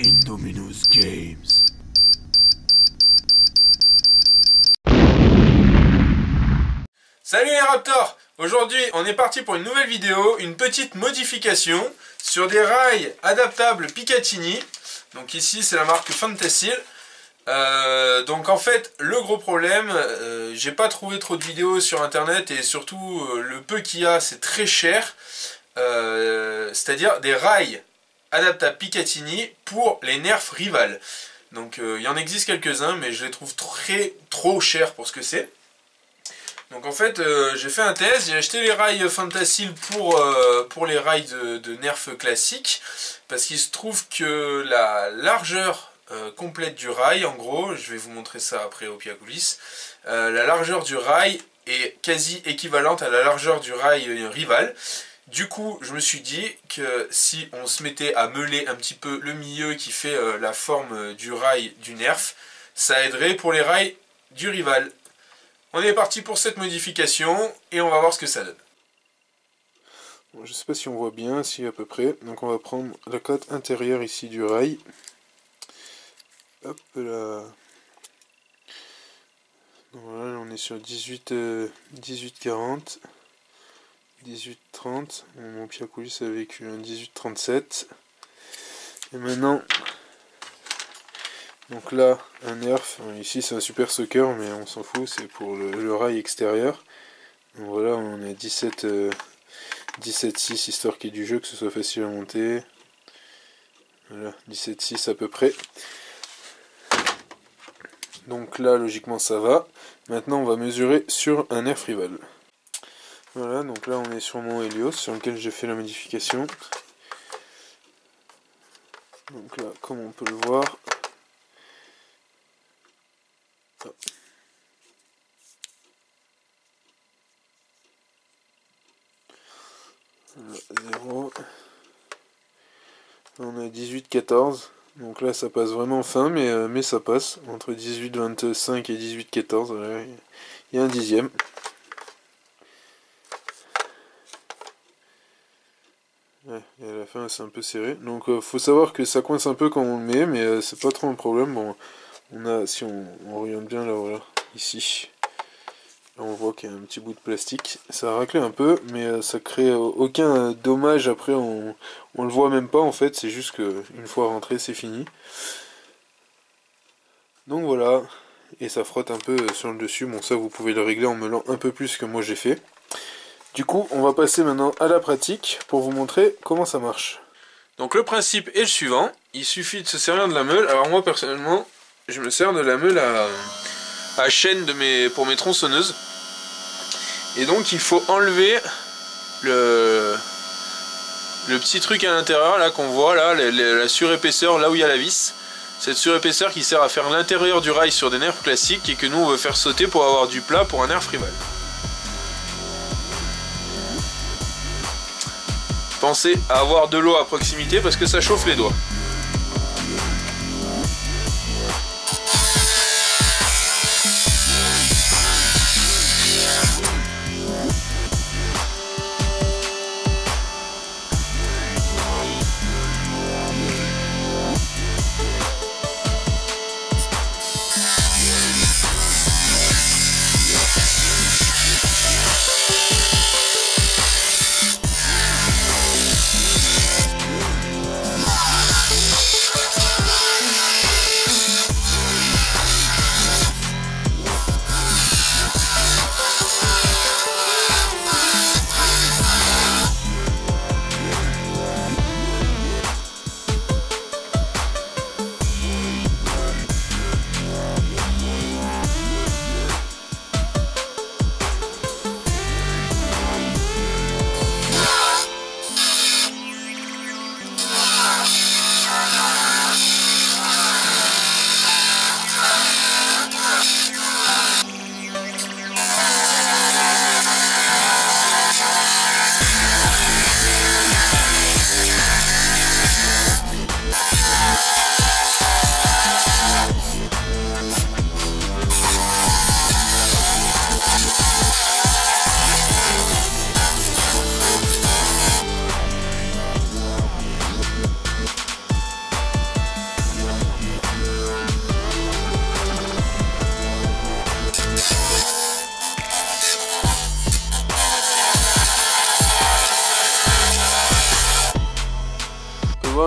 Indominus Games. Salut les Raptors! Aujourd'hui on est parti pour une nouvelle vidéo, une petite modification sur des rails adaptables Picatinny. Donc ici c'est la marque Fantasil. Donc en fait le gros problème, j'ai pas trouvé trop de vidéos sur internet et surtout le peu qu'il y a c'est très cher. C'est-à-dire des rails adaptables Picatinny pour les Nerf Rival. Donc il y en existe quelques-uns mais je les trouve trop chers pour ce que c'est. Donc en fait j'ai fait un test, j'ai acheté les rails Fantasil pour les rails de Nerf classique. Parce qu'il se trouve que la largeur complète du rail, en gros, je vais vous montrer ça après au pied à coulisses, la largeur du rail est quasi équivalente à la largeur du rail Rival. Du coup, je me suis dit que si on se mettait à meuler un petit peu le milieu qui fait la forme du rail du Nerf, ça aiderait pour les rails du Rival. On est parti pour cette modification et on va voir ce que ça donne. Bon, je sais pas si on voit bien, si à peu près. Donc on va prendre la cote intérieure ici du rail. Hop là. Donc voilà, on est sur 18,40. 18,30. Mon pied à coulisses avec un 18,37. Et maintenant, donc là, un Nerf. Ici c'est un Super Soaker, mais on s'en fout, c'est pour le rail extérieur. Donc voilà, on est à 17,6 histoire qu'il y ait du jeu, que ce soit facile à monter. Voilà, 17,6 à peu près. Donc là, logiquement, ça va. Maintenant, on va mesurer sur un Nerf Rival. Voilà, donc là, on est sur mon Helios, sur lequel j'ai fait la modification. Donc là, comme on peut le voir. Hop. Voilà, 0. On est à 18,14. Donc là ça passe vraiment fin, mais ça passe. Entre 18,25 et 18,14, voilà, il y a un dixième. Ouais, et à la fin c'est un peu serré. Donc faut savoir que ça coince un peu quand on le met, mais c'est pas trop un problème. Bon, on a, si on regarde bien là, voilà, ici. On voit qu'il y a un petit bout de plastique, ça a raclé un peu, mais ça crée aucun dommage. Après on le voit même pas en fait, c'est juste que une fois rentré c'est fini. Donc voilà, et ça frotte un peu sur le dessus. Bon, ça vous pouvez le régler en meulant un peu plus que moi j'ai fait. Du coup on va passer maintenant à la pratique pour vous montrer comment ça marche. Donc le principe est le suivant, il suffit de se servir de la meule. Alors moi personnellement je me sers de la meule à chaîne pour mes tronçonneuses. Et donc il faut enlever le petit truc à l'intérieur là qu'on voit là, la surépaisseur là où il y a la vis. Cette surépaisseur qui sert à faire l'intérieur du rail sur des nerfs classiques et que nous on veut faire sauter pour avoir du plat pour un nerf Rival. Pensez à avoir de l'eau à proximité parce que ça chauffe les doigts.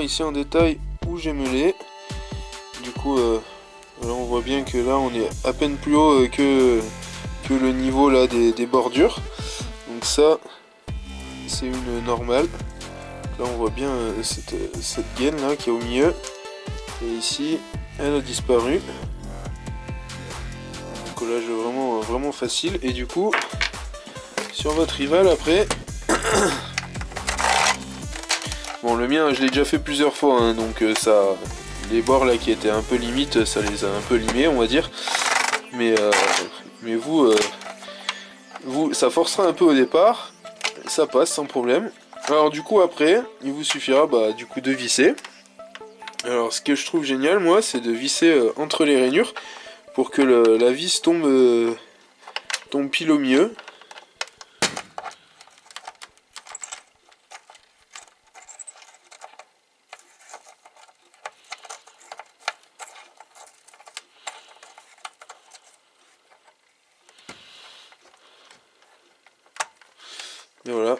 voir ici en détail où j'ai meulé. Du coup, là on voit bien que là on est à peine plus haut que le niveau là des bordures. Donc ça, c'est une normale. Là on voit bien cette gaine là qui est au milieu. Et ici, elle a disparu. Un collage vraiment facile. Et du coup, sur votre rival après... Bon, le mien, je l'ai déjà fait plusieurs fois, hein, donc ça... Les bords là qui étaient un peu limites, ça les a un peu limés, on va dire. Mais vous, ça forcera un peu au départ. Ça passe sans problème. Alors du coup après, il vous suffira du coup de visser. Alors ce que je trouve génial moi, c'est de visser entre les rainures pour que la vis tombe pile au milieu. Et voilà,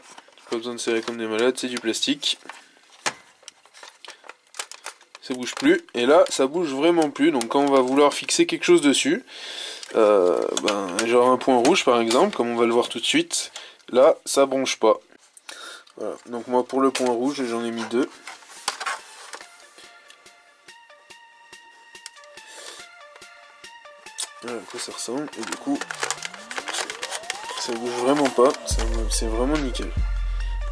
pas besoin de serrer comme des malades, c'est du plastique. Ça bouge plus, et là ça bouge vraiment plus, donc quand on va vouloir fixer quelque chose dessus, genre un point rouge par exemple, comme on va le voir tout de suite, là ça bronche pas. Voilà, donc moi pour le point rouge j'en ai mis 2. Voilà à quoi ça ressemble, et du coup ça bouge vraiment pas, c'est vraiment nickel.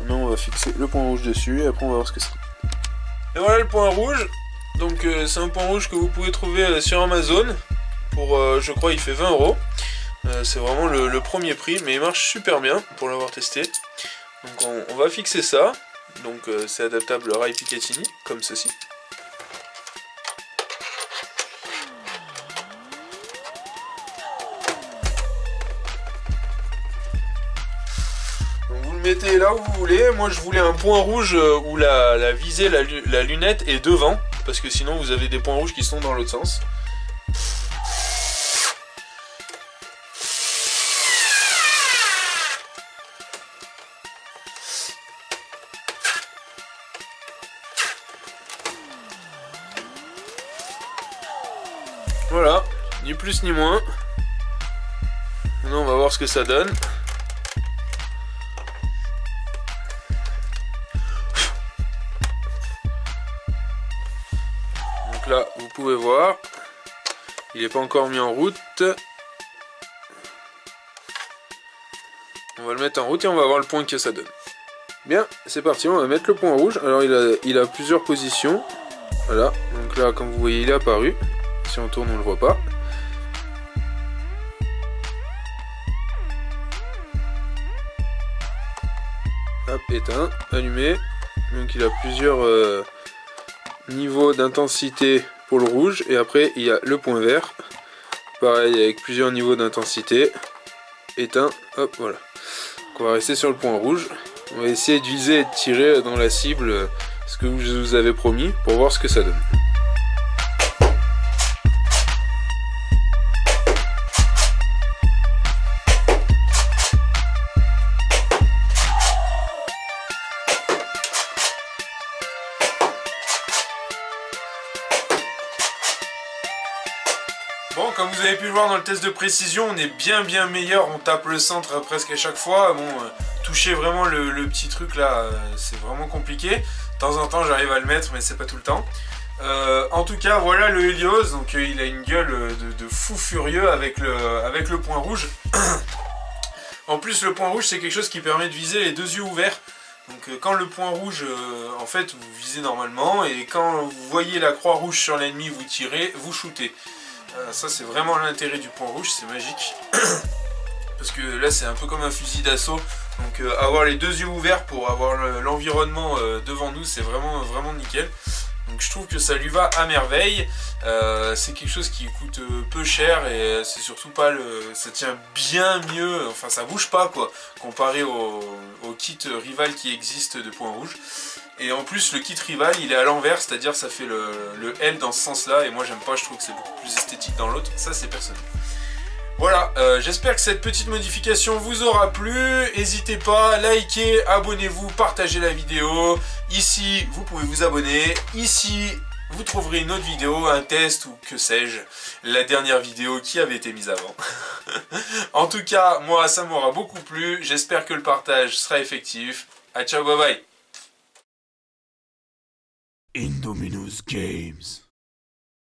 Maintenant on va fixer le point rouge dessus et après on va voir ce que c'est. Et voilà le point rouge. Donc c'est un point rouge que vous pouvez trouver sur Amazon. Pour je crois il fait 20 €. C'est vraiment le premier prix, mais il marche super bien pour l'avoir testé. Donc on va fixer ça. Donc c'est adaptable rail Picatinny, comme ceci. Mettez là où vous voulez. Moi je voulais un point rouge où la visée, la lunette est devant, parce que sinon vous avez des points rouges qui sont dans l'autre sens. Voilà, ni plus ni moins. Maintenant on va voir ce que ça donne. Là, vous pouvez voir, il n'est pas encore mis en route. On va le mettre en route et on va voir le point que ça donne. Bien, c'est parti, on va mettre le point rouge. Alors il a plusieurs positions. Voilà, donc là comme vous voyez il est apparu. Si on tourne on ne le voit pas. Hop, éteint, allumé. Donc il a plusieurs... niveau d'intensité pour le rouge, et après il y a le point vert, pareil avec plusieurs niveaux d'intensité, éteint, hop, voilà. Donc on va rester sur le point rouge, on va essayer de viser et de tirer dans la cible ce que je vous avais promis pour voir ce que ça donne. Bon, comme vous avez pu le voir dans le test de précision, on est bien meilleur, on tape le centre presque à chaque fois. Bon, toucher vraiment le petit truc là, c'est vraiment compliqué. De temps en temps j'arrive à le mettre, mais c'est pas tout le temps. En tout cas, voilà le Helios, donc il a une gueule de fou furieux avec le point rouge. En plus, le point rouge c'est quelque chose qui permet de viser les deux yeux ouverts. Donc quand le point rouge, en fait, vous visez normalement, et quand vous voyez la croix rouge sur l'ennemi, vous tirez, vous shootez. Ça c'est vraiment l'intérêt du point rouge, c'est magique. Parce que là c'est un peu comme un fusil d'assaut. Donc avoir les deux yeux ouverts pour avoir l'environnement devant nous, c'est vraiment nickel. Donc je trouve que ça lui va à merveille. C'est quelque chose qui coûte peu cher, et c'est surtout pas ça tient bien mieux, enfin ça bouge pas quoi, comparé au kit rival qui existe de point rouge. Et en plus le kit rival il est à l'envers, c'est-à-dire ça fait le L dans ce sens là, et moi j'aime pas, je trouve que c'est beaucoup plus esthétique dans l'autre, ça c'est personnel. Voilà, j'espère que cette petite modification vous aura plu. N'hésitez pas, likez, abonnez-vous, partagez la vidéo. Ici, vous pouvez vous abonner. Ici, vous trouverez une autre vidéo, un test ou que sais-je, la dernière vidéo qui avait été mise avant. En tout cas, moi, ça m'aura beaucoup plu. J'espère que le partage sera effectif. À ciao, bye bye. Indominus Games.